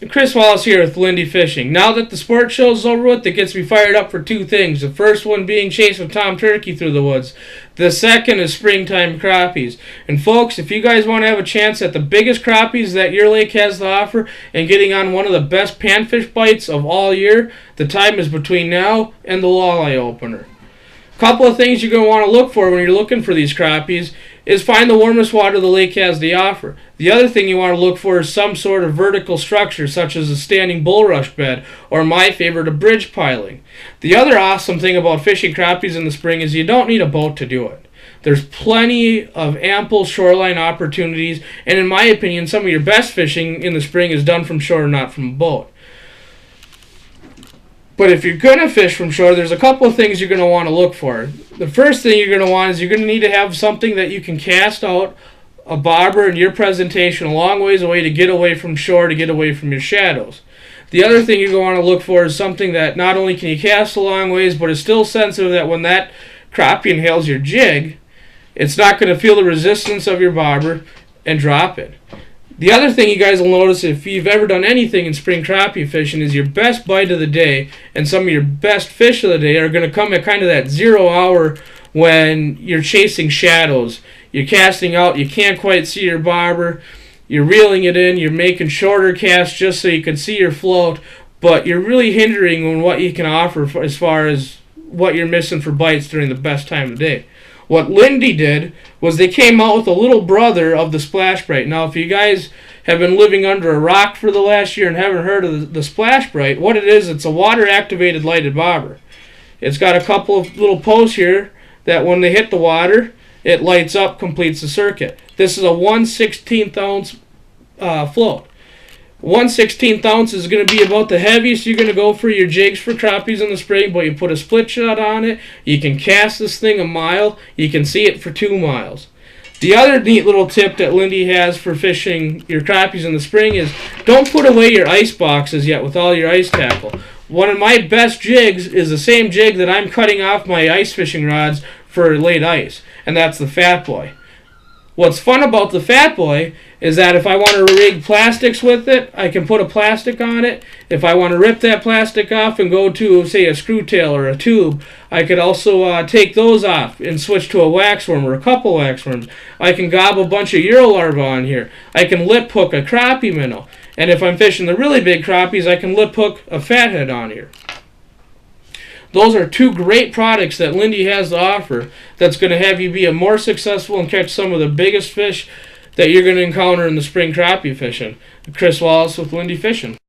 Chris Wallace here with Lindy Fishing. Now that the sport show's over with, that gets me fired up for two things. The first one being chase with Tom Turkey through the woods. The second is springtime crappies. And folks, if you guys want to have a chance at the biggest crappies that your lake has to offer and getting on one of the best panfish bites of all year, the time is between now and the walleye opener. A couple of things you're going to want to look for when you're looking for these crappies is find the warmest water the lake has to offer. The other thing you want to look for is some sort of vertical structure, such as a standing bulrush bed, or my favorite, a bridge piling. The other awesome thing about fishing crappies in the spring is you don't need a boat to do it. There's plenty of ample shoreline opportunities, and in my opinion, some of your best fishing in the spring is done from shore, not from a boat. But if you're going to fish from shore, there's a couple of things you're going to want to look for. The first thing you're going to want is you're going to need to have something that you can cast out a bobber in your presentation a long ways away to get away from shore, to get away from your shadows. The other thing you're going to want to look for is something that not only can you cast a long ways, but is still sensitive that when that crappie inhales your jig, it's not going to feel the resistance of your bobber and drop it. The other thing you guys will notice if you've ever done anything in spring crappie fishing is your best bite of the day and some of your best fish of the day are going to come at kind of that 0 hour when you're chasing shadows. You're casting out, you can't quite see your bobber, you're reeling it in, you're making shorter casts just so you can see your float, but you're really hindering on what you can offer as far as what you're missing for bites during the best time of day. What Lindy did was they came out with a little brother of the Splash Brite. Now, if you guys have been living under a rock for the last year and haven't heard of the Splash Brite, what it is, it's a water-activated lighted bobber. It's got a couple of little posts here that when they hit the water, it lights up, completes the circuit. This is a 1/16 ounce float. 1/16 ounce is going to be about the heaviest you're going to go for your jigs for crappies in the spring, but you put a split shot on it, you can cast this thing a mile, you can see it for 2 miles. The other neat little tip that Lindy has for fishing your crappies in the spring is don't put away your ice boxes yet with all your ice tackle. One of my best jigs is the same jig that I'm cutting off my ice fishing rods for late ice, and that's the Fatboy. What's fun about the Fatboy is that if I want to rig plastics with it, I can put a plastic on it. If I want to rip that plastic off and go to, say, a screw tail or a tube, I could also take those off and switch to a waxworm or a couple waxworms. I can gob a bunch of Euro larvae on here. I can lip hook a crappie minnow. And if I'm fishing the really big crappies, I can lip hook a fathead on here. Those are two great products that Lindy has to offer that's going to have you be more successful and catch some of the biggest fish that you're going to encounter in the spring crappie fishing. Chris Wallace with Lindy Fishing.